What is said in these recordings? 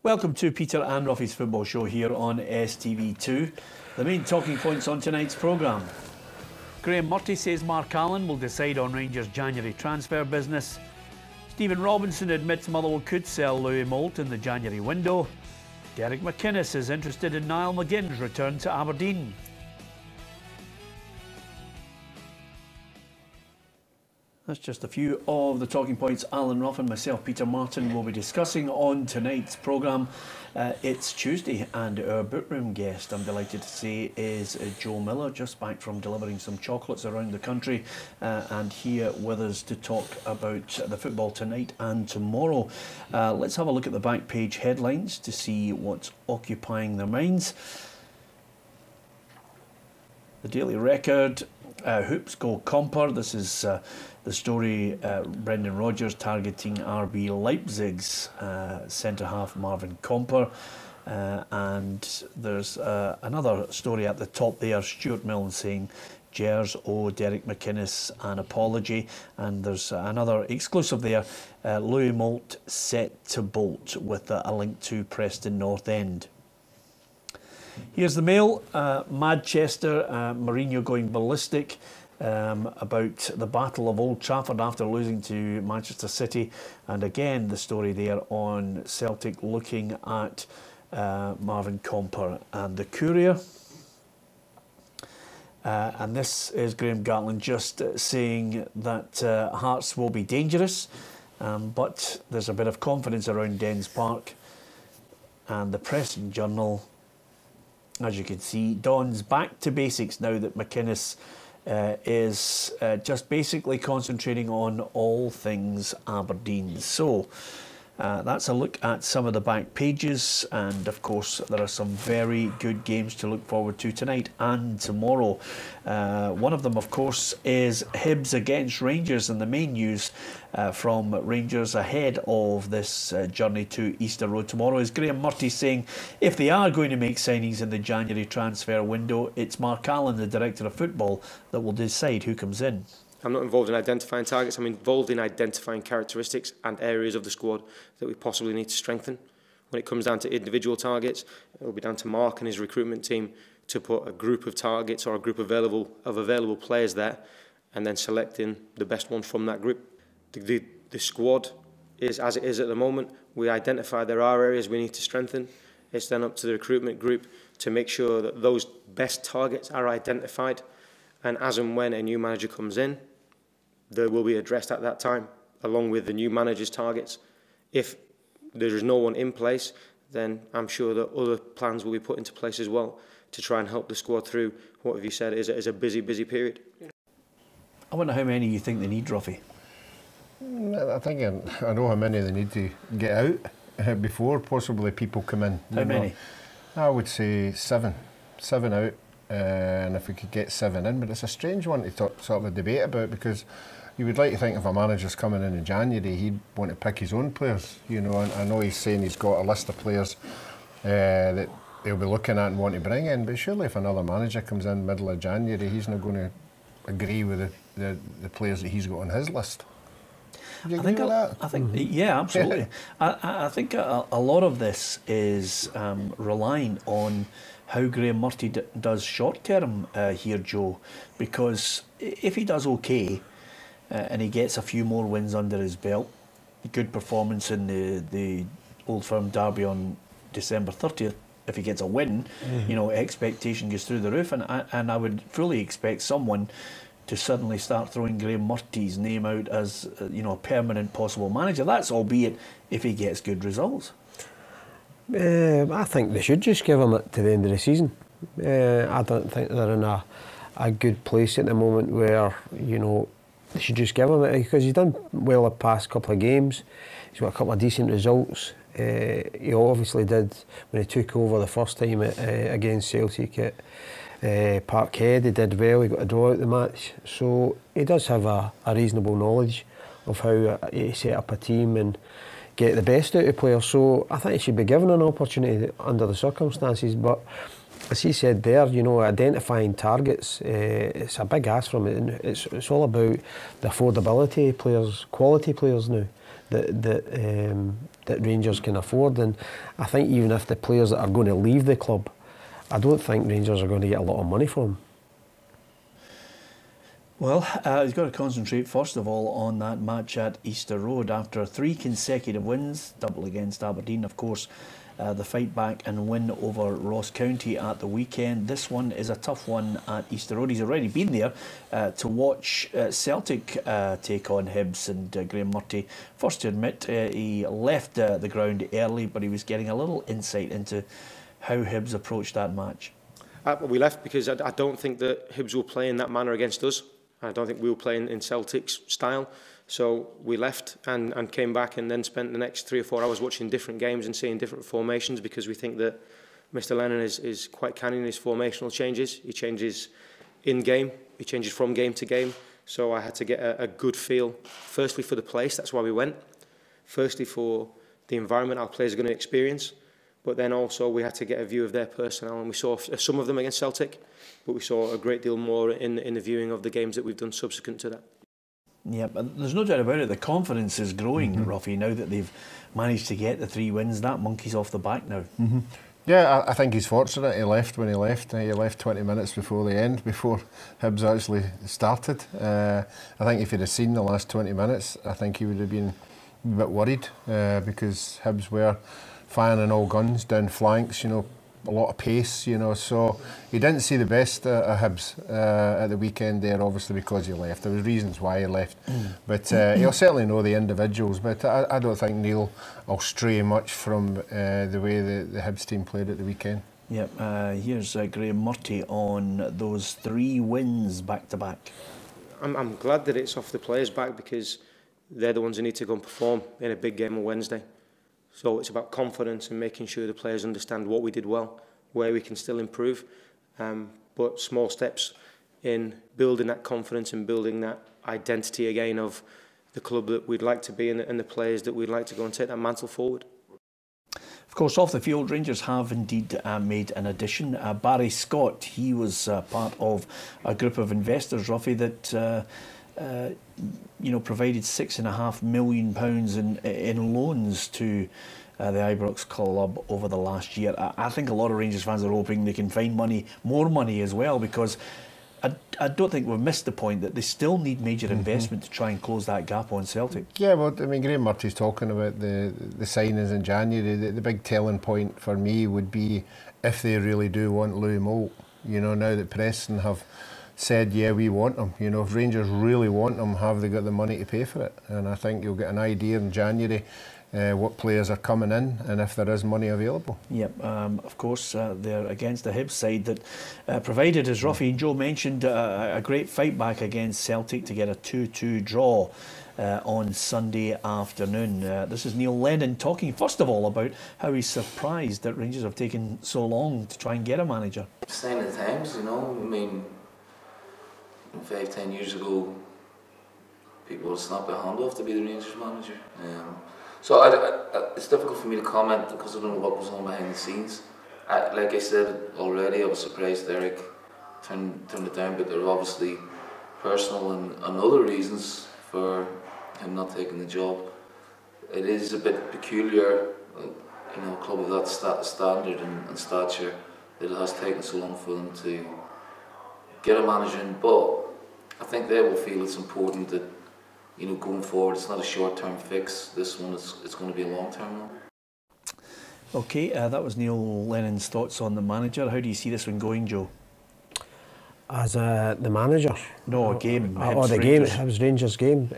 Welcome to Peter and Ruffy's Football Show here on STV2. The main talking points on tonight's programme. Graham Murty says Mark Allen will decide on Rangers' January transfer business. Stephen Robinson admits Motherwell could sell Louis Moult in the January window. Derek McInnes is interested in Niall McGinn's return to Aberdeen. That's just a few of the talking points Alan Ruff and myself, Peter Martin, will be discussing on tonight's programme. It's Tuesday and our bookroom guest, I'm delighted to say, is Joe Miller, just back from delivering some chocolates around the country and here with us to talk about the football tonight and tomorrow. Let's have a look at the back page headlines to see what's occupying their minds. The Daily Record, Hoops go Comper. This is the story, Brendan Rodgers targeting RB Leipzig's centre-half Marvin Comper. And there's another story at the top there, Stuart Milne saying Gers owe Derek McInnes an apology. And there's another exclusive there, Louis Moult set to bolt with a link to Preston North End. Here's the Mail, Manchester, Mourinho going ballistic about the Battle of Old Trafford after losing to Manchester City, and again the story there on Celtic looking at Marvin Comper. And the Courier, and this is Graham Gatland just saying that Hearts will be dangerous, but there's a bit of confidence around Dens Park. And the Press and Journal, as you can see, Don's back to basics now that McInnes is just basically concentrating on all things Aberdeen. So that's a look at some of the back pages, and of course there are some very good games to look forward to tonight and tomorrow. One of them, of course, is Hibs against Rangers, and the main news from Rangers ahead of this journey to Easter Road tomorrow is Graham Murty saying if they are going to make signings in the January transfer window, it's Mark Allen, the Director of Football, that will decide who comes in. I'm not involved in identifying targets, I'm involved in identifying characteristics and areas of the squad that we possibly need to strengthen. When it comes down to individual targets, it will be down to Mark and his recruitment team to put a group of targets or a group of available players there, and then selecting the best ones from that group. The squad is as it is at the moment. We identify there are areas we need to strengthen. It's then up to the recruitment group to make sure that those best targets are identified, and as and when a new manager comes in, they will be addressed at that time, along with the new manager's targets. If there is no one in place, then I'm sure that other plans will be put into place as well to try and help the squad through what have you said is a busy period. I wonder how many you think they need, Ruffy? I think I know how many they need to get out before possibly people come in. How many? I would say 7 out, and if we could get 7 in, but it's a strange one to sort of a debate about, because you would like to think if a manager's coming in January, he'd want to pick his own players. You know, I know he's saying he's got a list of players that he'll be looking at and want to bring in, but surely if another manager comes in middle of January, he's not going to agree with the players that he's got on his list. Do you agree with that? I think, yeah, absolutely. I think a lot of this is relying on how Graham Murty does short term here, Joe, because if he does okay and he gets a few more wins under his belt, a good performance in the Old Firm derby on December 30th, if he gets a win, you know, expectation goes through the roof, and I would fully expect someone to suddenly start throwing Graham Murty's name out as you know, a permanent possible manager. That's albeit if he gets good results. I think they should just give him it to the end of the season. I don't think they're in a good place at the moment where, you know, they should just give him it, because he's done well the past couple of games. He's got a couple of decent results. He obviously did when he took over the first time against Celtic at Parkhead. He did well, he got a draw out the match. So he does have a reasonable knowledge of how he set up a team, and get the best out of players. So I think he should be given an opportunity under the circumstances. But as he said there, you know, identifying targets, it's a big ask from it. It's all about the affordability of players, quality players now that Rangers can afford. And I think even if the players that are going to leave the club, I don't think Rangers are going to get a lot of money from them. Well, he's got to concentrate first of all on that match at Easter Road after 3 consecutive wins, double against Aberdeen, of course. The fight back and win over Ross County at the weekend. This one is a tough one at Easter Road. He's already been there to watch Celtic take on Hibs, and Graham Murty, first to admit, he left the ground early, but he was getting a little insight into how Hibs approached that match. We left because I don't think that Hibs will play in that manner against us. I don't think we were playing in Celtic's style. So we left and came back and then spent the next 3 or 4 hours watching different games and seeing different formations, because we think that Mr. Lennon is quite canny in his formational changes. He changes in-game, he changes from game to game. So I had to get a good feel, firstly for the place, that's why we went. Firstly for the environment our players are going to experience. But then also we had to get a view of their personnel, and we saw some of them against Celtic, but we saw a great deal more in the viewing of the games that we've done subsequent to that. Yeah, but there's no doubt about it. The confidence is growing, Ruffy, now that they've managed to get the 3 wins. That monkey's off the back now. Yeah, I think he's fortunate he left when he left. He left 20 minutes before the end, before Hibs actually started. I think if he'd have seen the last 20 minutes, I think he would have been a bit worried, because Hibs were firing all guns down flanks, you know, a lot of pace, you know, so he didn't see the best of Hibs at the weekend there, obviously, because he left. There was reasons why he left, but he'll certainly know the individuals, but I don't think Neil will stray much from the way the Hibs team played at the weekend. Yep, here's Graham Murty on those 3 wins back-to-back. I'm glad that it's off the players' back, because they're the ones who need to go and perform in a big game on Wednesday. So it's about confidence and making sure the players understand what we did well, where we can still improve, but small steps in building that confidence and building that identity again of the club that we'd like to be and the players that we'd like to go and take that mantle forward. Of course, off the field, Rangers have indeed made an addition. Barry Scott, he was part of a group of investors, Ruffy, that you know, provided £6.5 million in loans to the Ibrox club over the last year. I think a lot of Rangers fans are hoping they can find more money as well, because I don't think we've missed the point that they still need major investment to try and close that gap on Celtic. Yeah, well, I mean, Graham Murty's talking about the signings in January. The big telling point for me would be if they really do want Louis Moult. You know, now that Preston have said, yeah, we want him. You know, if Rangers really want him, have they got the money to pay for it? And I think you'll get an idea in January what players are coming in and if there is money available. Yep, of course, they're against the Hibs side that provided, as Ruffy and Joe mentioned, a great fight back against Celtic to get a 2-2 draw on Sunday afternoon. This is Neil Lennon talking first of all about how he's surprised that Rangers have taken so long to try and get a manager. Sign of the times, you know, I mean, 5-10 years ago, people would snap their hand off to be the Rangers manager. So it's difficult for me to comment because I don't know what was on behind the scenes. Like I said already, I was surprised Eric turned it down, but there are obviously personal and other reasons for him not taking the job. It is a bit peculiar, you know, a club of that standard and stature, that it has taken so long for them to get a manager in, but I think they will feel it's important that, you know, going forward, it's not a short-term fix. This one it's going to be a long-term one. Okay, that was Neil Lennon's thoughts on the manager. How do you see this one going, Joe? As the manager? No, game. The game, Hibs Rangers game.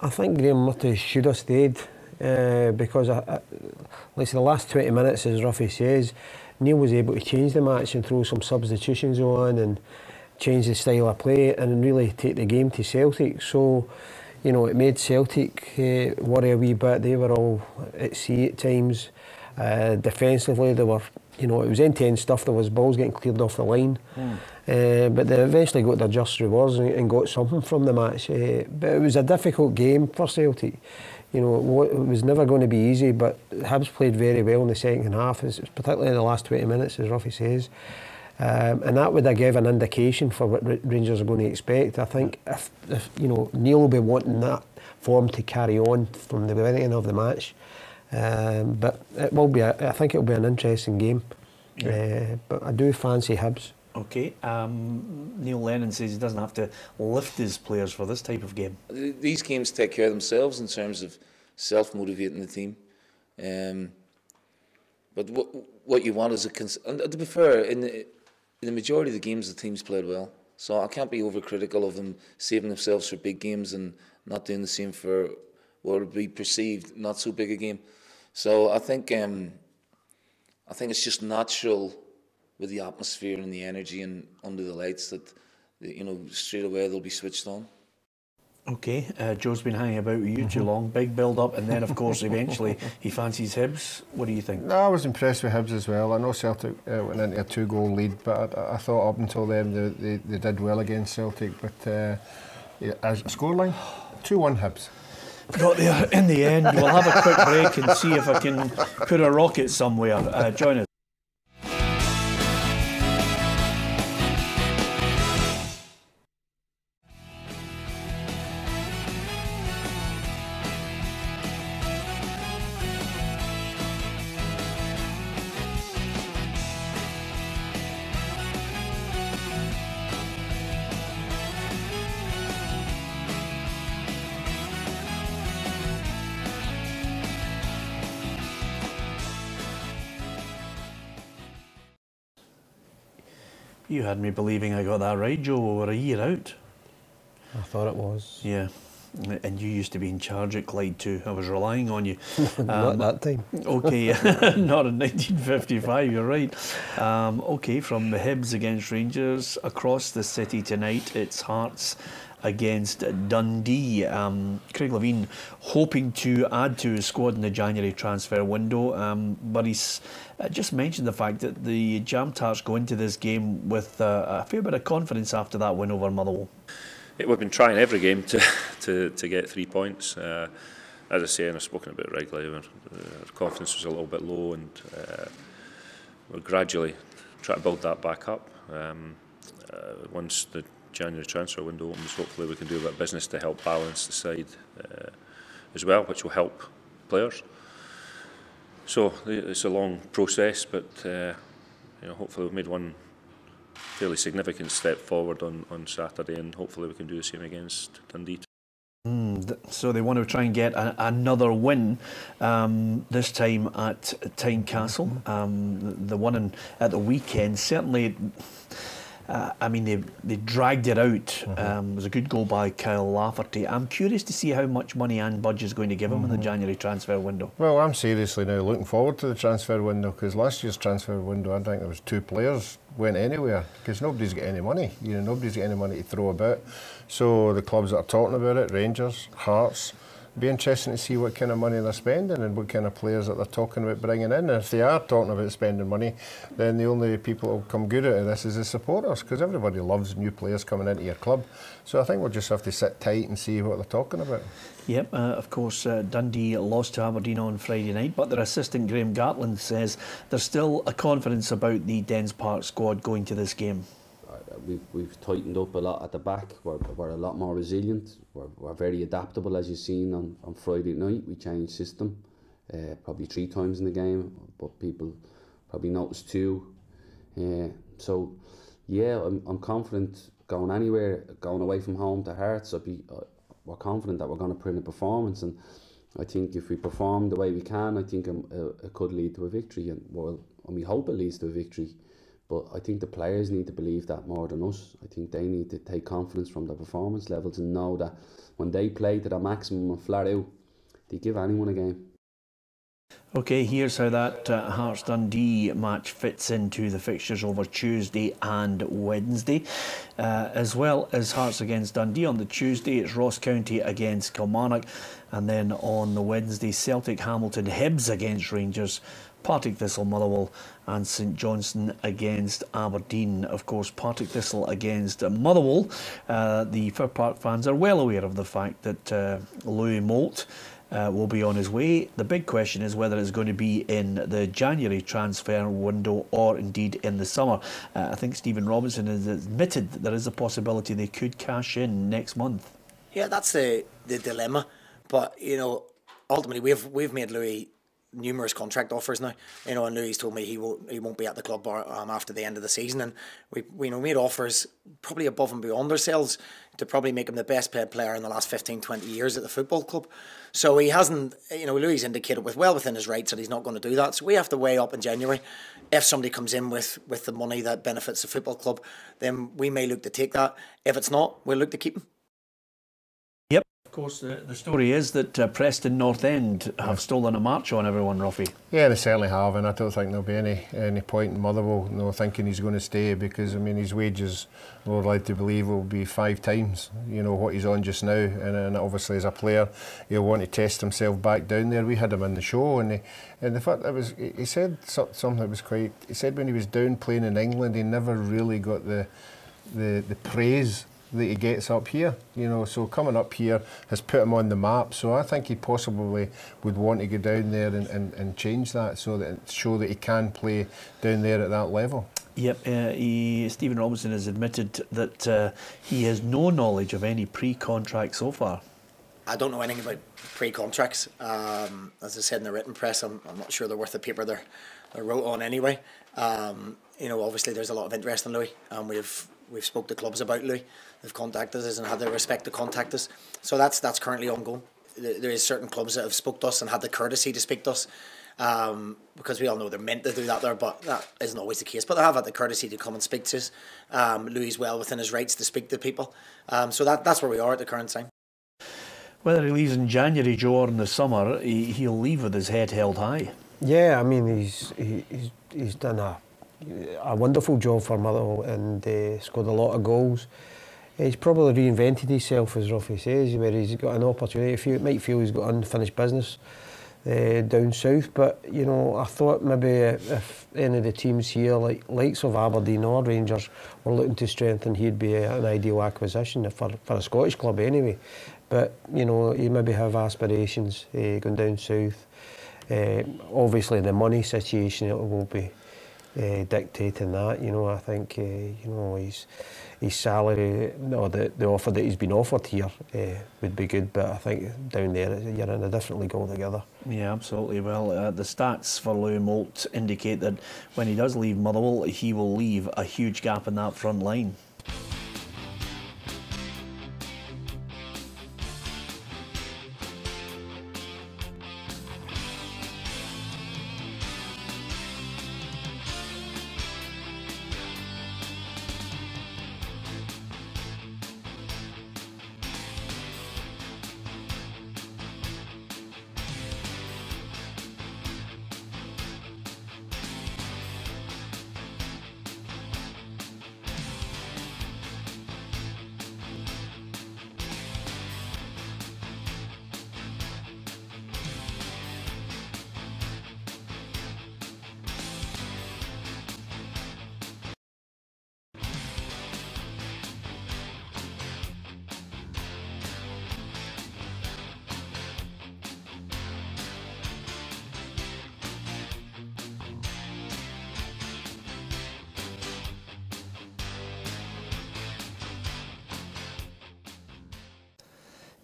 I think Graham Murty should have stayed because, like the last 20 minutes, as Ruffy says, Neil was able to change the match and throw some substitutions on and change the style of play and really take the game to Celtic. So, you know, it made Celtic worry a wee bit. They were all at sea at times. Defensively, they were you know, it was end-to-end stuff. There was balls getting cleared off the line, but they eventually got their just rewards and got something from the match. But it was a difficult game for Celtic. You know, it was never going to be easy, but Hibs played very well in the second half, particularly in the last 20 minutes, as Ruffy says. And that would have given an indication for what Rangers are going to expect. I think if you know, Neil will be wanting that form to carry on from the beginning of the match. But it will be. I think it will be an interesting game. But I do fancy Hibs. Okay. Neil Lennon says he doesn't have to lift his players for this type of game. These games take care of themselves in terms of self-motivating the team. But what you want is and to be fair, in the majority of the games, the teams played well. So I can't be overcritical of them saving themselves for big games and not doing the same for what would be perceived not so big a game. So I think it's just natural with the atmosphere and the energy and under the lights that, you know, straight away they'll be switched on. Okay, Joe's been hanging about with you too long. Big build-up, and then, of course, eventually he fancies Hibs. What do you think? No, I was impressed with Hibs as well. I know Celtic went into a 2-goal lead, but I thought up until then they did well against Celtic. But as a scoreline, 2-1 Hibs. Got there in the end. We'll have a quick break and see if I can put a rocket somewhere. Join us. You had me believing I got that right, Joe. We were a year out. I thought it was. Yeah. And you used to be in charge at Clyde too. I was relying on you. Not that time. Okay, not in 1955, you're right. Okay, from the Hibs against Rangers, across the city tonight, it's Hearts against Dundee. Craig Levein hoping to add to his squad in the January transfer window, but he's just mentioned the fact that the Jam Tarts go into this game with a fair bit of confidence after that win over Motherwell. We've been trying every game to get 3 points. As I say, and I've spoken about it regularly, our confidence was a little bit low, and we're gradually trying to build that back up. Once the January transfer window opens, hopefully we can do a bit of business to help balance the side as well, which will help players. So it's a long process, but hopefully we've made one fairly significant step forward on Saturday, and hopefully we can do the same against Dundee. So they want to try and get another win, this time at Tynecastle. The one at the weekend, certainly. They dragged it out. It was a good goal by Kyle Lafferty. I'm curious to see how much money Anne Budge is going to give him in the January transfer window. Well, I'm seriously now looking forward to the transfer window, because last year's transfer window, I think there was 2 players went anywhere because nobody's got any money. Nobody's got any money to throw about. So the clubs that are talking about it, Rangers, Hearts, it'd be interesting to see what kind of money they're spending and what kind of players that they're talking about bringing in. And if they are talking about spending money, then the only people that will come good out of this is the supporters, because everybody loves new players coming into your club. So I think we'll just have to sit tight and see what they're talking about. Yep, of course, Dundee lost to Aberdeen on Friday night, but their assistant Graham Gatland says there's still a confidence about the Dens Park squad going to this game. We've tightened up a lot at the back. We're a lot more resilient. We're very adaptable, as you've seen on Friday night. We changed system probably 3 times in the game, but people probably noticed 2. So yeah, I'm confident going anywhere, going away from home to Hearts. We're confident that we're going to put in a performance, and I think if we perform the way we can, I think it could lead to a victory, and we hope it leads to a victory. But I think the players need to believe that more than us. I think they need to take confidence from their performance levels and know that when they play to their maximum and flat out, they give anyone a game. Okay, here's how that Hearts-Dundee match fits into the fixtures over Tuesday and Wednesday. As well as Hearts against Dundee on the Tuesday, it's Ross County against Kilmarnock. And then on the Wednesday, Celtic, Hamilton, Hibs against Rangers, Partick Thistle, Motherwell and St Johnstone against Aberdeen. Of course, Partick Thistle against Motherwell. The Fir Park fans are well aware of the fact that Louis Moult will be on his way. The big question is whether it's going to be in the January transfer window or indeed in the summer. I think Stephen Robinson has admitted that there is a possibility they could cash in next month. Yeah, that's the dilemma. But, you know, ultimately we've made Louis numerous contract offers now, you know, and Louis told me he won't be at the club after the end of the season, and we made offers probably above and beyond ourselves to probably make him the best paid player in the last 15-20 years at the football club. So he hasn't, you know, Louis indicated well within his rights that he's not going to do that. So we have to weigh up in January. If somebody comes in with the money that benefits the football club, then we may look to take that. If it's not, we'll look to keep him. Yep. Of course, the story is that Preston North End have stolen a march on everyone, Ruffy. Yeah, they certainly have, and I don't think there'll be any point in Motherwell thinking he's going to stay, because I mean his wages, we're led to believe, will be 5 times what he's on just now, and obviously as a player he'll want to test himself back down there. We had him in the show, and the fact that he said something that was quite. He said when he was down playing in England, he never really got the praise that he gets up here, so coming up here has put him on the map. So I think he possibly would want to go down there and change that, so that show that he can play down there at that level. Yep, Stephen Robinson has admitted that he has no knowledge of any pre-contract so far. I don't know anything about pre-contracts. As I said in the written press, I'm not sure they're worth the paper they're wrote on anyway. Obviously there's a lot of interest in Louis, and we've spoke to clubs about Louis. They've contacted us and had the respect to contact us. So that's currently ongoing. There is certain clubs that have spoke to us and had the courtesy to speak to us, because we all know they're meant to do that there, but that isn't always the case. But they have had the courtesy to come and speak to us. Louis is well within his rights to speak to people. So that's where we are at the current time. Whether he leaves in January, Joe, or in the summer, he'll leave with his head held high. Yeah, I mean he's done a wonderful job for Motherwell, and scored a lot of goals. He's probably reinvented himself, as Ruffy says, where he's got an opportunity. Might feel he's got unfinished business down south, but I thought maybe if any of the teams here, likes of Aberdeen or Rangers, were looking to strengthen, he'd be an ideal acquisition for a Scottish club anyway. But he maybe have aspirations going down south. Obviously, the money situation will be dictating that. I think his salary, the offer that he's been offered here would be good, but I think down there you're in a different league altogether. Yeah, absolutely. Well, the stats for Louis Moult indicate that when he does leave Motherwell, he will leave a huge gap in that front line.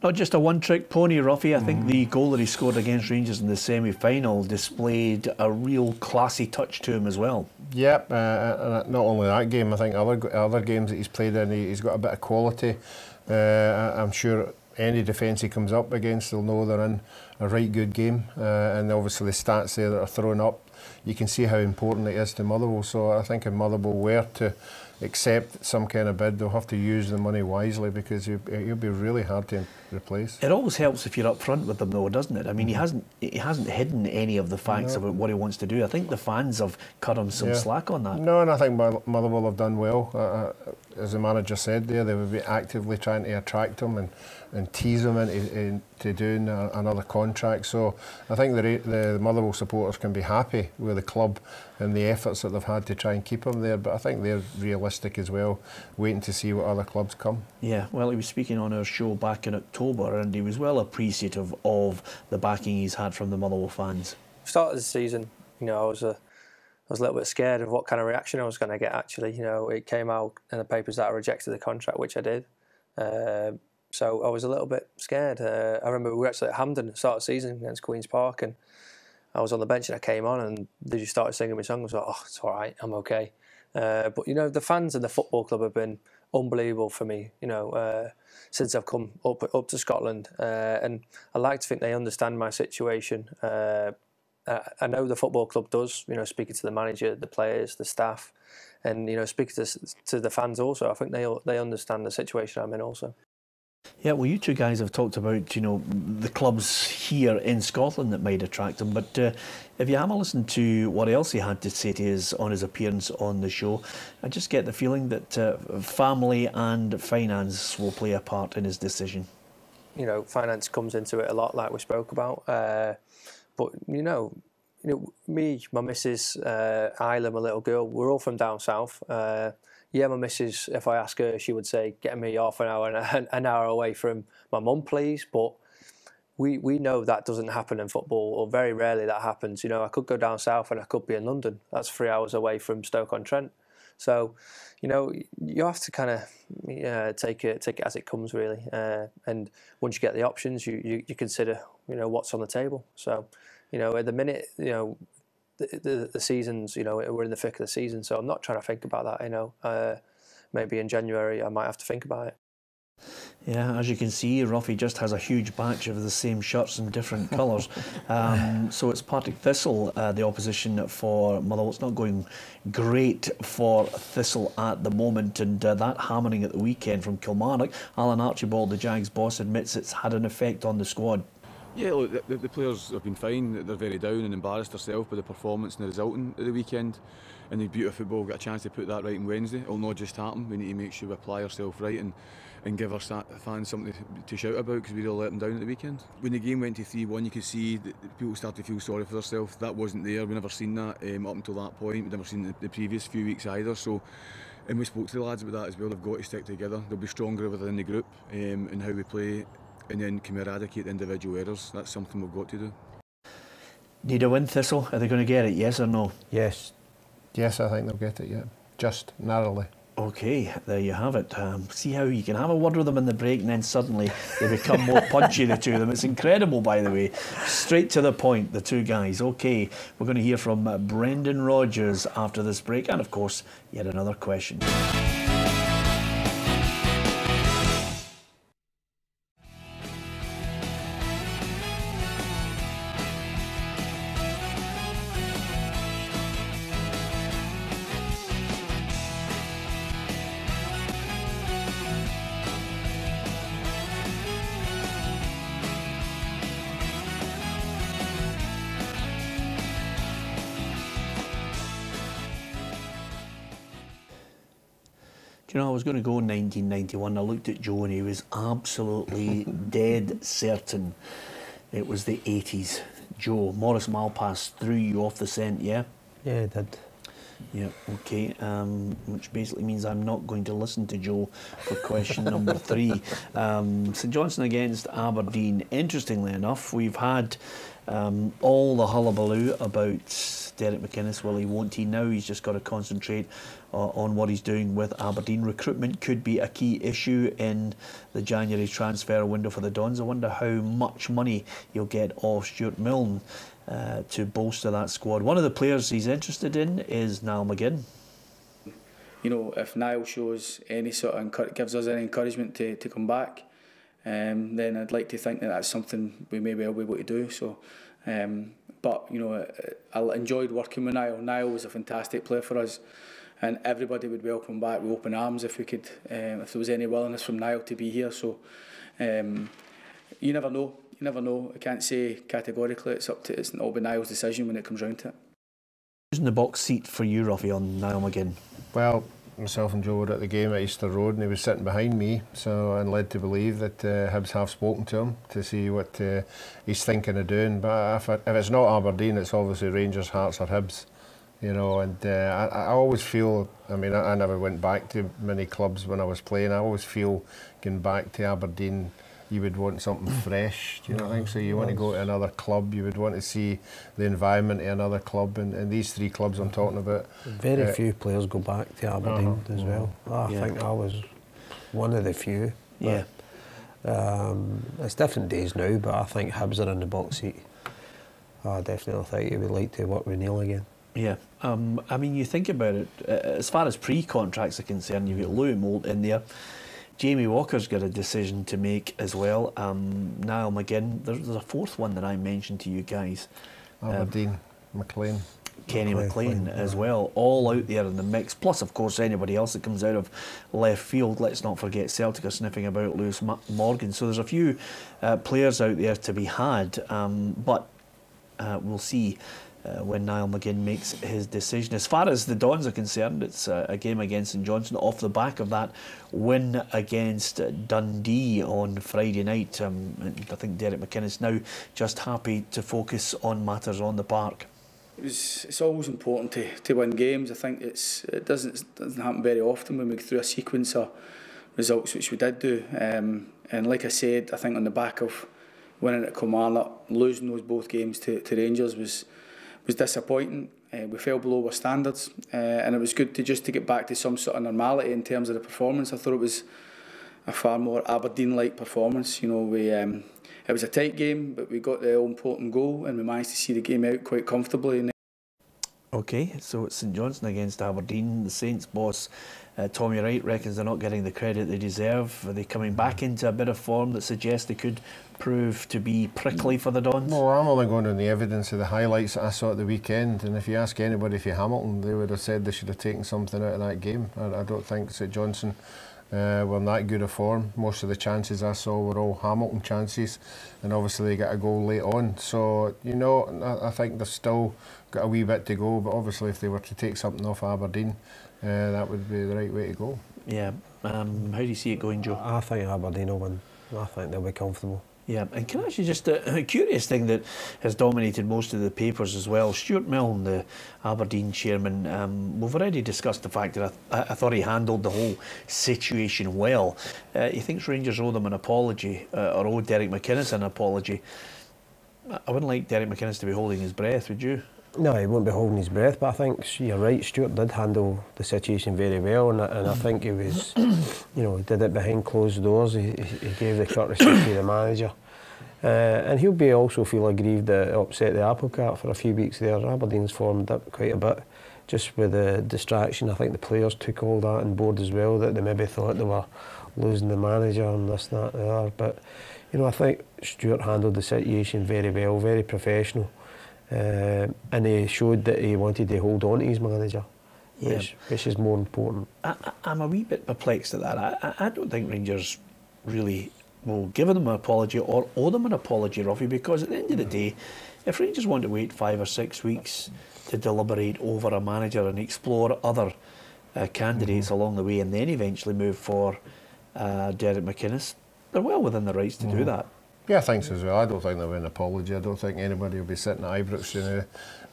Not just a one-trick pony, Ruffy. I think the goal that he scored against Rangers in the semi-final displayed a real classy touch to him as well. Yep, not only that game, I think other games that he's played in, he's got a bit of quality. I'm sure any defence he comes up against, they'll know they're in a right good game. And obviously the stats there that are thrown up, you can see how important it is to Motherwell. So I think if Motherwell were accept some kind of bid, they'll have to use the money wisely, because he'll be really hard to replace. It always helps if you're up front with them, though, doesn't it? I mean, he hasn't hidden any of the facts about what he wants to do. I think the fans have cut him some slack on that. No, and I think Motherwell have done well. As the manager said there, they would be actively trying to attract him and tease him into doing another contract. So I think the Motherwell supporters can be happy with the club and the efforts that they've had to try and keep him there. But I think they're realistic as well, waiting to see what other clubs come. Yeah, well, he was speaking on our show back in October, and he was well appreciative of the backing he's had from the Motherwell fans. Start of the season, you know, I was a little bit scared of what kind of reaction I was going to get, actually. You know, it came out in the papers that I rejected the contract, which I did. So I was a little bit scared. I remember we were actually at Hampden at the start of the season against Queen's Park, and I was on the bench and I came on and they just started singing my song. I was like, oh, it's all right, I'm okay. But, you know, the fans and the football club have been unbelievable for me, you know, since I've come up to Scotland. And I like to think they understand my situation. I know the football club does, you know, speaking to the manager, the players, the staff, and, you know, speaking to the fans also. I think they understand the situation I'm in also. Yeah, well, you two guys have talked about, you know, the clubs here in Scotland that might attract him, but if you have a listen to what else he had to say to us on his appearance on the show, I just get the feeling that family and finance will play a part in his decision. You know, finance comes into it a lot, like we spoke about. But, you know, me, my missus, Isla, my little girl, we're all from down south. Yeah, my missus, if I ask her, she would say, get me half an hour and an hour away from my mum, please. But we know that doesn't happen in football, or very rarely that happens. You know, I could go down south and I could be in London. That's 3 hours away from Stoke-on-Trent. So, you know, you have to kind of take it as it comes, really. And once you get the options, you consider, you know, what's on the table. So, you know, at the minute, you know, the seasons, you know, we're in the thick of the season, so I'm not trying to think about that, you know. Maybe in January I might have to think about it. Yeah, as you can see, Ruffy just has a huge batch of the same shirts in different colours. So it's Partick Thistle, the opposition for Motherwell. It's not going great for Thistle at the moment, and that hammering at the weekend from Kilmarnock. Alan Archibald, the Jags boss, admits it's had an effect on the squad. Yeah, look, the players have been fine. They're very down and embarrassed themselves by the performance and the result at the weekend. And the beauty of football, we've got a chance to put that right on Wednesday. It'll not just happen. We need to make sure we apply ourselves right and give our fans something to shout about, because we really let them down at the weekend. When the game went to 3-1, you could see that people started to feel sorry for themselves. That wasn't there. We never seen that up until that point. We'd never seen the previous few weeks either. So, and we spoke to the lads about that as well. They've got to stick together. They'll be stronger within the group in how we play. And then can we eradicate the individual errors? That's something we've got to do. Need a win, Thistle? Are they going to get it, yes or no? Yes. Yes, I think they'll get it, yeah. Just narrowly. OK, there you have it. See how you can have a word with them in the break and then suddenly they become more punchy, the two of them. It's incredible, by the way. Straight to the point, the two guys. OK, we're going to hear from Brendan Rodgers after this break, and of course, yet another question. You know, I was going to go in 1991. I looked at Joe and he was absolutely dead certain it was the 80s. Joe, Maurice Malpass threw you off the scent, yeah? Yeah, I did. Yeah, OK, which basically means I'm not going to listen to Joe for question number 3. St Johnstone against Aberdeen. Interestingly enough, we've had all the hullabaloo about Derek McInnes. Well, won't he now? He's just got to concentrate on what he's doing with Aberdeen. Recruitment could be a key issue in the January transfer window for the Dons. I wonder how much money he'll get off Stuart Milne to bolster that squad. One of the players he's interested in is Niall McGinn. You know, if Niall shows any sort of gives us any encouragement to come back, then I'd like to think that that's something we maybe will be able to do. So, but you know, I enjoyed working with Niall. Niall was a fantastic player for us. and everybody would welcome back with open arms if we could, if there was any willingness from Niall to be here. So you never know. You never know. I can't say categorically. It's all be Niall's decision when it comes round to it. Who's in the box seat for you, Ruffy, on Niall McGinn? Well, myself and Joe were at the game at Easter Road, and he was sitting behind me, so I'm led to believe that Hibs have spoken to him to see what he's thinking of doing. But if it's not Aberdeen, it's obviously Rangers, Hearts or Hibs, you know. And I always feel, I mean, I never went back to many clubs when I was playing. I always feel going back to Aberdeen, you would want something fresh, do you not think so? You want to go to another club, you would want to see the environment of another club, and these three clubs I'm talking about. Very few players go back to Aberdeen as well. I think I was one of the few. Yeah. It's different days now, but I think Hibs are in the box seat. I definitely think he would like to work with Neil again. Yeah, I mean, you think about it, as far as pre-contracts are concerned, you've got Louis Moult in there. Jamie Walker's got a decision to make as well. Niall McGinn, there's a fourth one that I mentioned to you guys. Aberdeen, McLean. Kenny McLean as well, all out there in the mix. Plus, of course, anybody else that comes out of left field. Let's not forget Celtic are sniffing about Lewis Morgan. So there's a few players out there to be had, but we'll see when Niall McGinn makes his decision. As far as the Dons are concerned, it's a game against St Johnstone off the back of that win against Dundee on Friday night. I think Derek McInnes now just happy to focus on matters on the park. It's always important to win games. I think it doesn't happen very often when we go through a sequence of results, which we did do. And like I said, I think on the back of winning at Kilmarnock, losing those both games to Rangers was disappointing. We fell below our standards, and it was good to get back to some sort of normality in terms of the performance. I thought it was a far more Aberdeen-like performance. You know, it was a tight game, but we got the all-important goal, and we managed to see the game out quite comfortably. Okay, so it's St Johnstone against Aberdeen. The Saints boss, Tommy Wright, reckons they're not getting the credit they deserve. Are they coming back into a bit of form that suggests they could prove to be prickly for the Dons? Well, I'm only going on the evidence of the highlights that I saw at the weekend, and if you ask anybody from Hamilton, they would have said they should have taken something out of that game. I don't think St Johnstone were in that good a form. Most of the chances I saw were all Hamilton chances, and obviously they got a goal late on. So, you know, I think they've still got a wee bit to go, but obviously if they were to take something off Aberdeen, that would be the right way to go. Yeah. How do you see it going, Joe? I think Aberdeen will win. I think they'll be comfortable. Yeah, and can I actually just a curious thing that has dominated most of the papers as well. Stuart Milne, the Aberdeen chairman, we've already discussed the fact that I thought he handled the whole situation well. He thinks Rangers owe them an apology, or owe Derek McInnes an apology. I wouldn't like Derek McInnes to be holding his breath, would you? No, he won't be holding his breath, but I think you're right, Stuart did handle the situation very well, and I think he was, you know, he did it behind closed doors. He gave the courtesy to the manager. And he'll be also feel aggrieved that it upset the apple cart for a few weeks there. Aberdeen's formed up quite a bit, just with the distraction. I think the players took all that on board as well, that they maybe thought they were losing the manager and this, that, and the other. But, you know, I think Stuart handled the situation very well, very professional. And he showed that he wanted to hold on to his manager, which is more important. I'm a wee bit perplexed at that. I don't think Rangers really will give them an apology or owe them an apology, Ruffy, because at the end of the day, if Rangers want to wait 5 or 6 weeks to deliberate over a manager and explore other candidates along the way and then eventually move for Derek McInnes, they're well within their rights to do that. Yeah, I think so as well. I don't think there'll be an apology. I don't think anybody will be sitting at Ibrox, you know,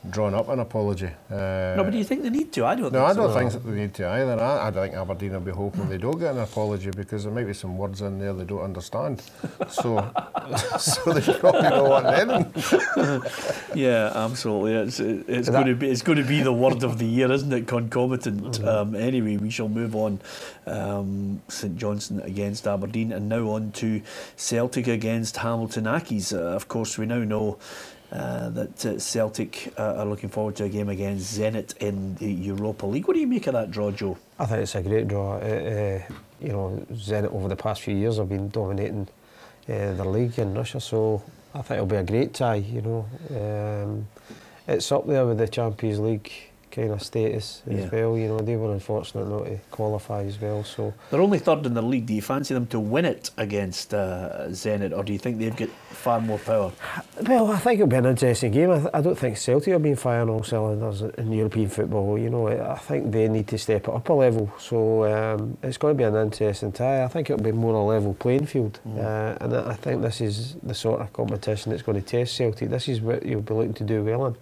drawing up an apology. No, but do you think they need to? I don't think so. No, I don't think that they need to either. I think Aberdeen will be hoping they don't get an apology, because there might be some words in there they don't understand. So they probably don't want them. Yeah, absolutely. It's going to be the word of the year, isn't it? Concomitant. Anyway, we shall move on. St Johnstone against Aberdeen, and now on to Celtic against Hamilton Accies. Of course, we now know that Celtic are looking forward to a game against Zenit in the Europa League. What do you make of that draw, Joe? I think it's a great draw. You know, Zenit over the past few years have been dominating the league in Russia, so I think it'll be a great tie. You know, it's up there with the Champions League kind of status as well. You know, they were unfortunate not to qualify as well. So they're only third in the league. Do you fancy them to win it against Zenit, or do you think they've got far more power? Well, I think it'll be an interesting game. I don't think Celtic have been firing all cylinders in European football. You know, I think they need to step it up a level. So it's going to be an interesting tie. I think it'll be more a level playing field, and I think this is the sort of competition that's going to test Celtic. This is what you'll be looking to do well in.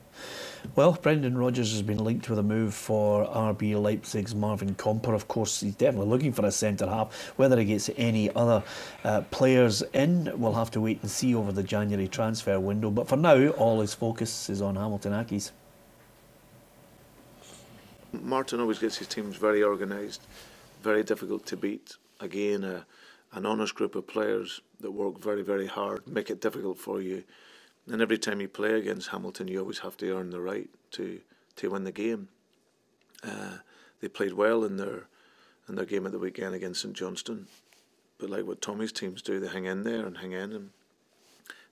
Well, Brendan Rodgers has been linked with a move for RB Leipzig's Marvin Comper. Of course, he's definitely looking for a centre-half. Whether he gets any other players in, we'll have to wait and see over the January transfer window. But for now, all his focus is on Hamilton Accies. Martin always gets his teams very organised, very difficult to beat. Again, an honest group of players that work very, very hard, make it difficult for you. And every time you play against Hamilton, you always have to earn the right to win the game. They played well in their game at the weekend against St Johnstone, but like what Tommy's teams do, they hang in there and hang in and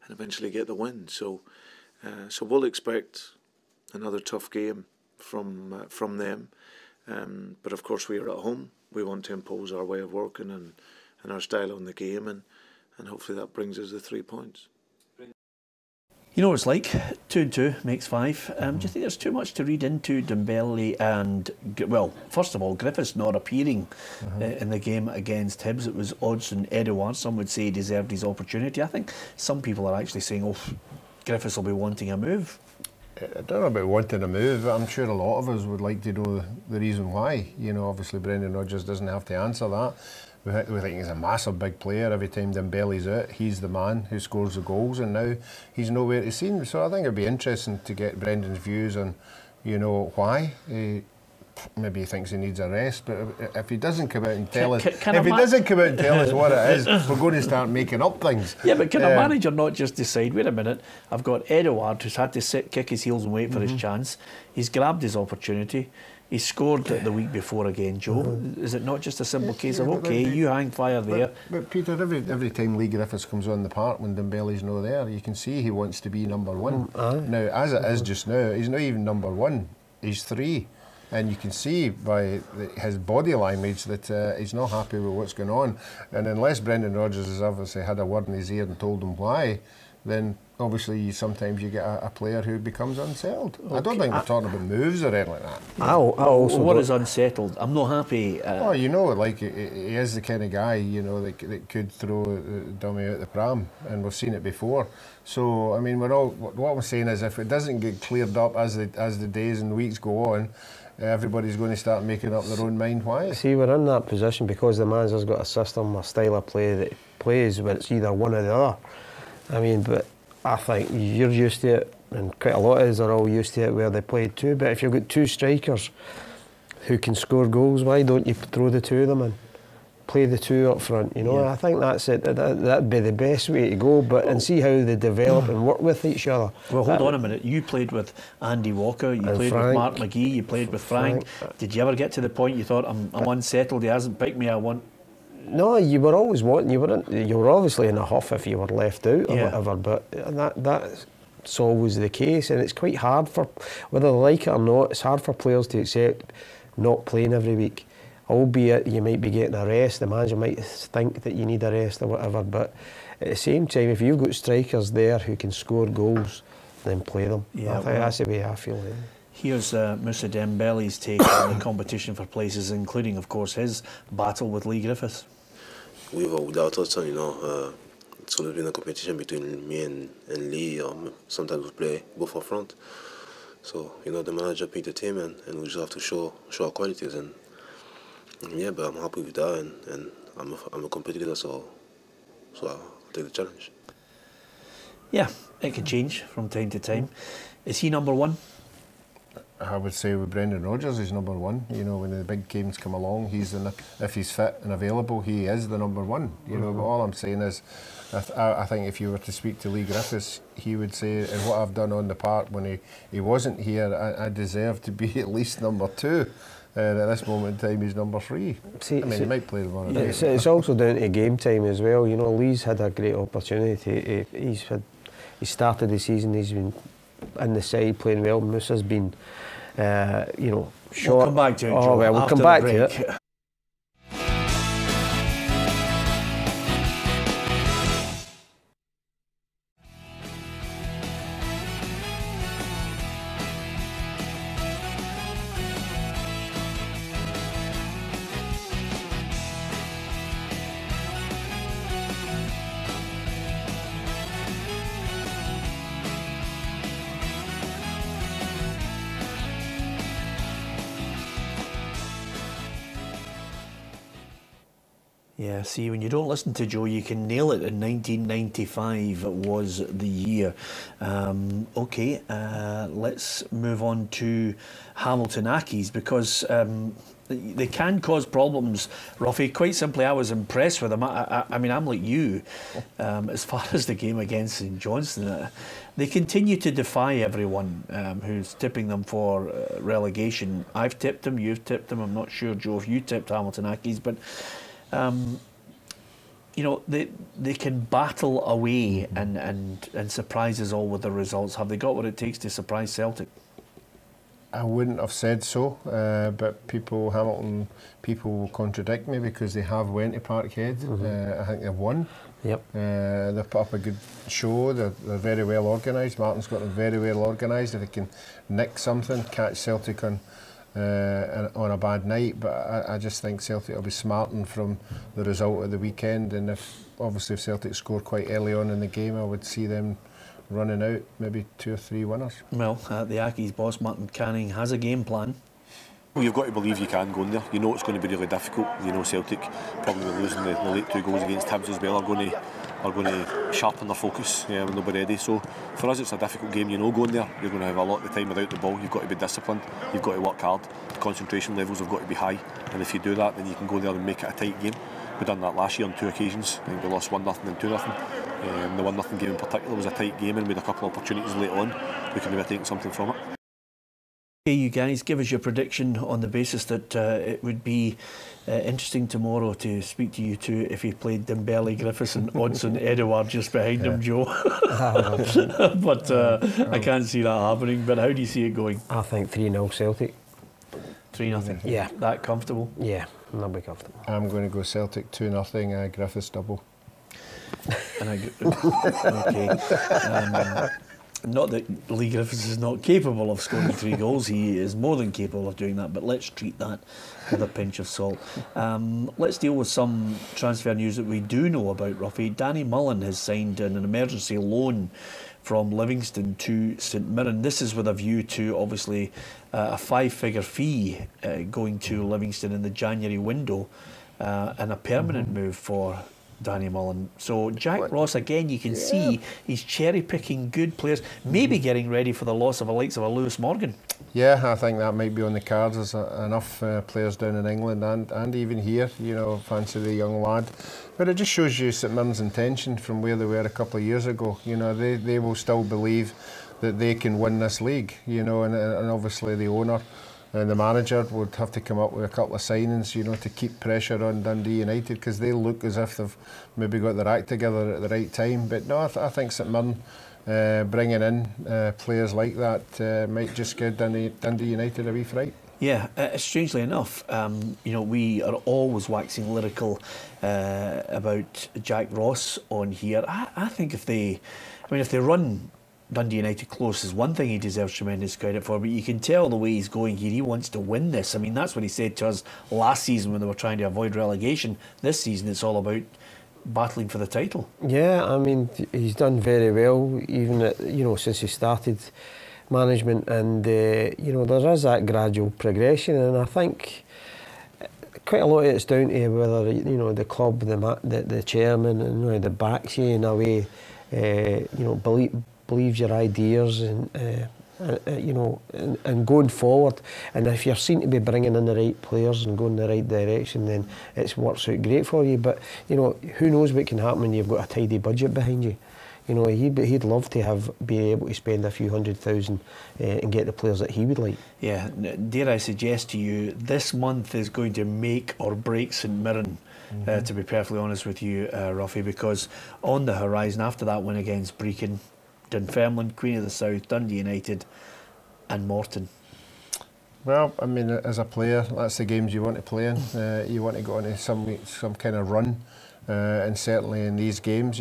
eventually get the win. So we'll expect another tough game from them. But of course, we are at home. We want to impose our way of working and our style on the game, and hopefully that brings us the 3 points. You know what it's like, 2-2 makes 5. Do you think there's too much to read into Dembele and, well, first of all, Griffiths not appearing in the game against Hibs? It was Odsonne Edouard. Some would say he deserved his opportunity. I think some people are actually saying, oh, Griffiths will be wanting a move. I don't know about wanting a move, but I'm sure a lot of us would like to know the reason why. You know, obviously Brendan Rodgers doesn't have to answer that. We think he's a massive big player. Every time Dembele's out, he's the man who scores the goals, and now he's nowhere to be seen. So I think it'd be interesting to get Brendan's views on, you know, why. Maybe he thinks he needs a rest, but if he doesn't come out and tell us, if he doesn't come out and tell us what it is, we're going to start making up things. Yeah, but can a manager not just decide, wait a minute, I've got Edouard who's had to sit, kick his heels and wait for his chance. He's grabbed his opportunity. He scored the week before again, Joe. Is it not just a simple case of, okay, you hang fire there? But Peter, every time Lee Griffiths comes on the park when Dembele's not there, you can see he wants to be number one. Now, as it is just now, he's not even number one, he's 3. And you can see by his body language that he's not happy with what's going on. And unless Brendan Rodgers has obviously had a word in his ear and told him why, then obviously sometimes you get a player who becomes unsettled. Okay. I don't think we're talking about moves or anything like that. I also what is unsettled? I'm not happy. Oh, you know, like he is the kind of guy, you know, that could throw the dummy out the pram, and we've seen it before. So I mean, what I'm saying is, if it doesn't get cleared up as the days and weeks go on, everybody's going to start making up their own mind why. See, we're in that position because the manager's got a system, a style of play that plays when it's either one or the other. I mean, but I think you're used to it, and quite a lot of us are all used to it where they play 2. But if you've got 2 strikers who can score goals, why don't you throw the 2 of them in? Play the 2 up front, you know. I think that's it. That'd be the best way to go. But and see how they develop and work with each other. Well, hold on a minute. You played with Andy Walker. You played with Mark McGee. You played with Frank. Did you ever get to the point you thought, I'm unsettled? He hasn't picked me. I want. No, you were always wanting. You were obviously in a huff if you were left out or whatever. But that's always the case, and it's quite hard for, whether they like it or not, it's hard for players to accept not playing every week. Albeit you might be getting a rest, the manager might think that you need a rest or whatever, but at the same time, if you've got strikers there who can score goals, then play them. I think that's the way I feel. Here's Moussa Dembele's take on the competition for places, including, of course, his battle with Lee Griffiths. Without us, you know, it's always been a competition between me and Lee. Sometimes we play both up front. So, you know, the manager picked the team, and we just have to show our qualities. And yeah, but I'm happy with that, and I'm a competitor, so I'll take the challenge. Yeah, it can change from time to time. Is he number 1? I would say with Brendan Rodgers, he's number 1. You know, when the big games come along, if he's fit and available, he is the number 1. You know, but all I'm saying is, I think if you were to speak to Lee Griffiths, he would say, and what I've done on the park when he wasn't here, I deserve to be at least number 2. At this moment in time, he's number 3. He might play the one. It's also down to game time as well. You know, Lee's had a great opportunity. He started the season. He's been in the side playing well. Moussa's been you know, short. We'll come back to it, Joe, well, we'll after come the back break. to it. Yeah, see, when you don't listen to Joe, you can nail it. In 1995 was the year. Okay, let's move on to Hamilton Accies, because they can cause problems, Ruffy. Quite simply, I was impressed with them. I mean, I'm like you, as far as the game against St Johnstone. They continue to defy everyone who's tipping them for relegation. I've tipped them, you've tipped them. I'm not sure, Joe, if you tipped Hamilton Accies, but you know, they can battle away and surprise us all with the results. Have they got what it takes to surprise Celtic? I wouldn't have said so, but Hamilton people will contradict me, because they have went to Parkhead. I think they've won. Yep. They've put up a good show. They're very well organised. Martin's got them very well organised. If they can nick something, catch Celtic on a bad night, but I just think Celtic will be smarting from the result of the weekend, and if Celtic score quite early on in the game, I would see them running out maybe 2 or 3 winners. Well, the Accies boss Martin Canning has a game plan. Well, you've got to believe you can go in there. You know it's going to be really difficult. You know Celtic, probably losing the late 2 goals against Hibs as well, are going to sharpen their focus when they'll be ready. So for us it's a difficult game. You know, going there you're going to have a lot of the time without the ball. You've got to be disciplined, you've got to work hard, the concentration levels have got to be high, and if you do that then you can go there and make it a tight game. We've done that last year on 2 occasions. I think we lost 1-0 and 2-0. The 1-0 game in particular was a tight game, and we had a couple of opportunities late on. We could maybe take something from it. Okay, you guys, give us your prediction on the basis that it would be interesting tomorrow to speak to you two if he played Dembele, Griffiths and Odsonne Edouard just behind him, Joe. But I can't see that happening. But how do you see it going? I think 3-0 Celtic. 3-0? Yeah. That comfortable? Yeah, they'll be comfortable. I'm going to go Celtic 2-0, Griffiths double. And okay. Not that Lee Griffiths is not capable of scoring 3 goals. He is more than capable of doing that, but let's treat that with a pinch of salt. Let's deal with some transfer news that we do know about, Ruffy. Danny Mullen has signed an emergency loan from Livingston to St Mirren. This is with a view to, obviously, a 5-figure fee going to Livingston in the January window, and a permanent move for Danny Mullen. So Jack Ross, again, you can see he's cherry picking good players, maybe getting ready for the loss of a likes of a Lewis Morgan. Yeah, I think that might be on the cards. There's enough players down in England and even here, you know, fancy the young lad. But it just shows you St Mirren's intention from where they were a couple of years ago. You know, they will still believe that they can win this league, you know, and obviously the owner and the manager would have to come up with a couple of signings, you know, to keep pressure on Dundee United, because they look as if they've maybe got their act together at the right time. But no, I think St Mirren bringing in players like that might just give Dundee United a wee fright. Yeah, strangely enough, you know, we are always waxing lyrical about Jack Ross on here. I think if they run Dundee United close is one thing he deserves tremendous credit for, but you can tell the way he's going here, he wants to win this. I mean, that's what he said to us last season when they were trying to avoid relegation. This season it's all about battling for the title. Yeah, I mean, he's done very well, even since he started management, and you know, there is that gradual progression, and I think quite a lot of it's down to whether, you know, the club, the chairman, and, you know, the backs you in a way, you know, believes your ideas, and you know, and going forward. And if you're seen to be bringing in the right players and going in the right direction, then it works out great for you. But you know, who knows what can happen when you've got a tidy budget behind you. You know, he'd love to be able to spend a few $100,000 and get the players that he would like. Yeah, dare I suggest to you, this month is going to make or break St Mirren. To be perfectly honest with you, Ruffy, because on the horizon after that win against Brecon, Dunfermline, Queen of the South, Dundee United and Morton. Well, I mean, as a player, that's the games you want to play in. You want to go on some kind of run, and certainly in these games,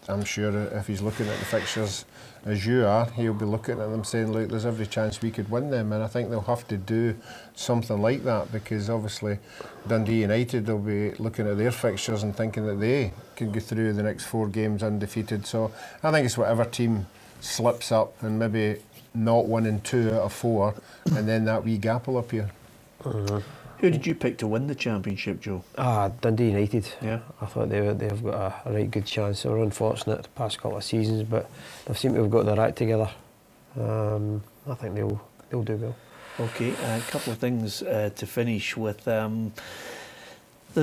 I'm sure if he's looking at the fixtures as you are, he'll be looking at them saying, look, there's every chance we could win them, and I think they'll have to do something like that, because obviously Dundee United will be looking at their fixtures and thinking that they can go through the next 4 games undefeated. So I think it's whatever team slips up and maybe not winning 2 out of 4, and then that wee gap will appear. Who did you pick to win the championship, Joe? Dundee United. Yeah. I thought they've got a right good chance. They were unfortunate the past couple of seasons, but they seem to have got their act together. I think they'll do well. Okay, a couple of things to finish with. There's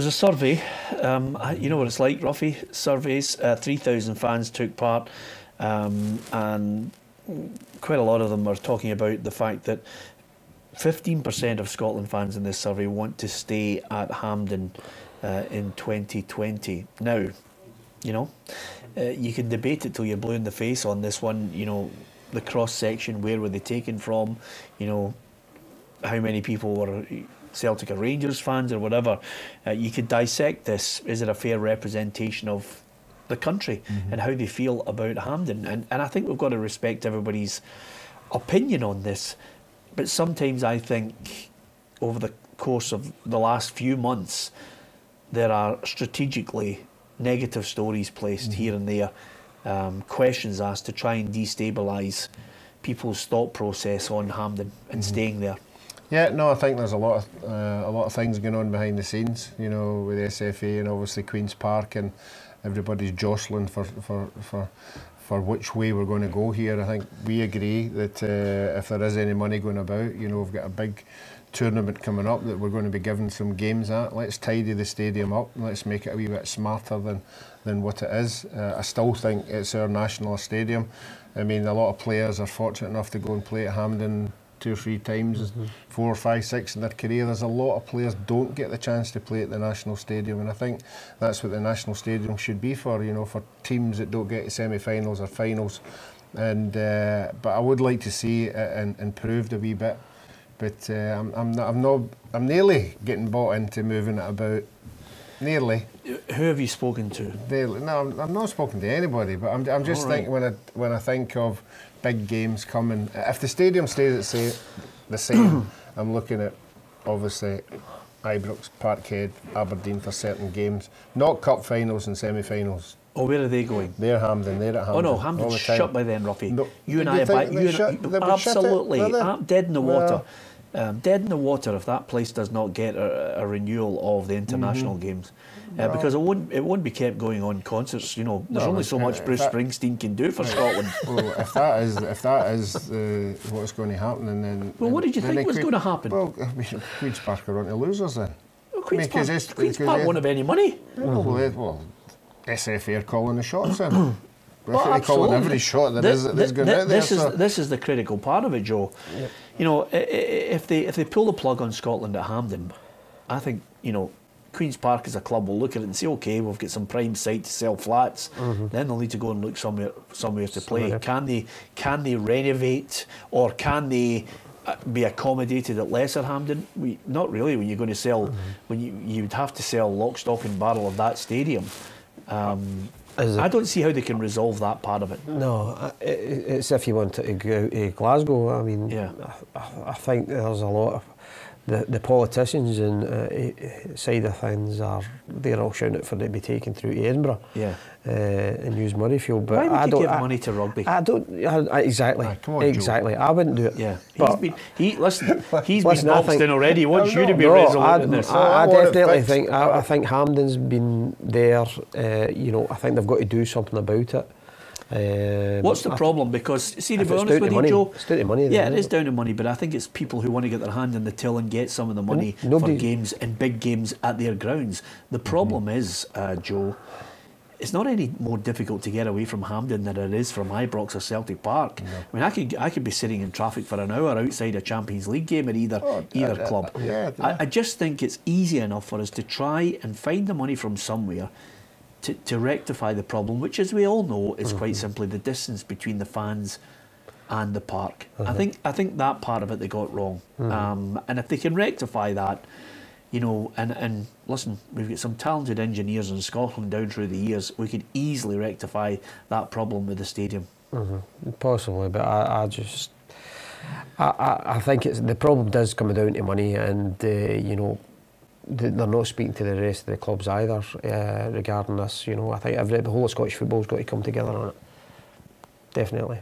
a survey. You know what it's like, Ruffy? Surveys. 3,000 fans took part, and quite a lot of them are talking about the fact that 15% of Scotland fans in this survey want to stay at Hampden in 2020. Now, you know, you can debate it till you're blue in the face on this one. You know, the cross section, where were they taken from? You know, how many people were Celtic or Rangers fans or whatever. You could dissect this. Is it a fair representation of the country and how they feel about Hampden? And I think we've got to respect everybody's opinion on this. But sometimes I think over the course of the last few months, there are strategically negative stories placed here and there, questions asked to try and destabilise people's thought process on Hampden and staying there. Yeah, no, I think there's a lot of things going on behind the scenes, you know, with SFA and obviously Queen's Park, and everybody's jostling for which way we're going to go here. I think we agree that if there is any money going about, you know, we've got a big tournament coming up that we're going to be giving some games at. Let's tidy the stadium up and let's make it a wee bit smarter than what it is. I still think it's our national stadium. I mean, a lot of players are fortunate enough to go and play at Hampden 2 or 3 times, 4, 5, 6 in their career. There's a lot of players don't get the chance to play at the National Stadium, and I think that's what the National Stadium should be for, you know, for teams that don't get to semi-finals or finals. And but I would like to see it improved a wee bit. But I'm nearly getting bought into moving it about. Nearly. Who have you spoken to? No, I'm not spoken to anybody. But I'm just thinking when I think of big games coming. If the stadium stays the same, I'm looking at obviously Ibrox, Parkhead, Aberdeen for certain games. Not cup finals and semi-finals. Oh, where are they going? They're Hampden. They're at Hampden. Oh no, Hampden's shut by then, Ruffy. No. You and I are absolutely dead in the water. Dead in the water if that place does not get a renewal of the international games, because it won't be kept going on concerts. You know, there's only so much Bruce Springsteen can do for Scotland. Well, if that is what's going to happen, and then what did you think was going to happen? Well, I mean, Queen's Park are on to losers then. Well, Queen's Park won't have any money. Well, SFA are calling the shots then. They're calling every shot that is going out there. This is the critical part of it, Joe. Yep. You know, if they pull the plug on Scotland at Hampden, I think, you know, Queen's Park as a club will look at it and say, okay, we've got some prime site to sell flats. Then they'll need to go and look somewhere to play. Can they renovate, or can they be accommodated at lesser Hampden? Not really. When you're going to sell, when you'd have to sell lock, stock and barrel of that stadium. I don't see how they can resolve that part of it. No, it's if you want to go to Glasgow. I mean, I think there's a lot of the politicians and side of things they're all shouting it for it to be taken through to Edinburgh. And use Murrayfield. But why would you give money to rugby? I don't. Exactly. Come on, exactly. Joe. I wouldn't do it. Yeah. He's been boxed in already. He wants you to be resolute in this. I definitely think. I think Hampden's been there. You know, I think they've got to do something about it. What's the problem? Because, see, to be honest with you, Joe, it's down to money. Yeah, it is down to money, but I think it's people who want to get their hand in the till and get some of the money for games and big games at their grounds. The problem is, Joe, it's not any more difficult to get away from Hampden than it is from Ibrox or Celtic Park. I mean, I could be sitting in traffic for an hour outside a Champions League game at either club. I just think it's easy enough for us to try and find the money from somewhere to rectify the problem, which, as we all know, is quite simply the distance between the fans and the park. I think that part of it they got wrong. And if they can rectify that, you know, and listen, we've got some talented engineers in Scotland down through the years. We could easily rectify that problem with the stadium. Possibly, but I think the problem does come down to money, and you know, they're not speaking to the rest of the clubs either regarding this. You know, I think the whole of Scottish football's got to come together on it. Definitely.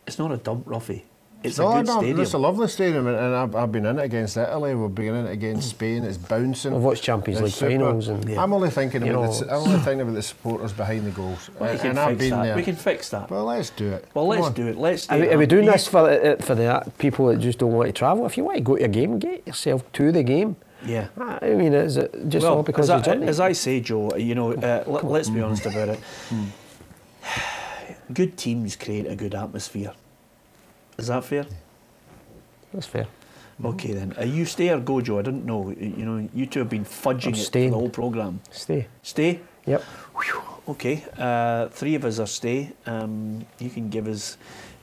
It's not a dump, Ruffy. It's a good stadium. It's a lovely stadium, and I've been in it against Italy. We've been in it against Spain. It's bouncing. I've watched Champions League finals, and I'm only thinking about the supporters behind the goals. Well, and I've been there. We can fix that. Well, let's do it. Well, let's do it. Let's do it. Are we doing this for the people that just don't want to travel? If you want to go to a game, get yourself to the game. Yeah. I mean, is it just all because of the journey? As I say, Joe, you know, let's be honest about it. Good teams create a good atmosphere. Is that fair? That's fair. Okay then. You stay or go, Joe? I didn't know. You know, you two have been fudging it for the whole programme. Stay. Stay? Yep. Whew. Okay. 3 of us are stay. You can give us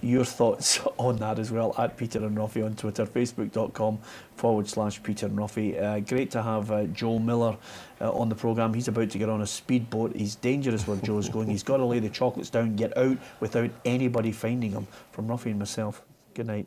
your thoughts on that as well at Peter and Ruffy on Twitter, facebook.com/Peter and Ruffy. Great to have Joe Miller on the programme. He's about to get on a speedboat. He's dangerous where Joe's going. He's got to lay the chocolates down, get out without anybody finding him. From Ruffy and myself, good night.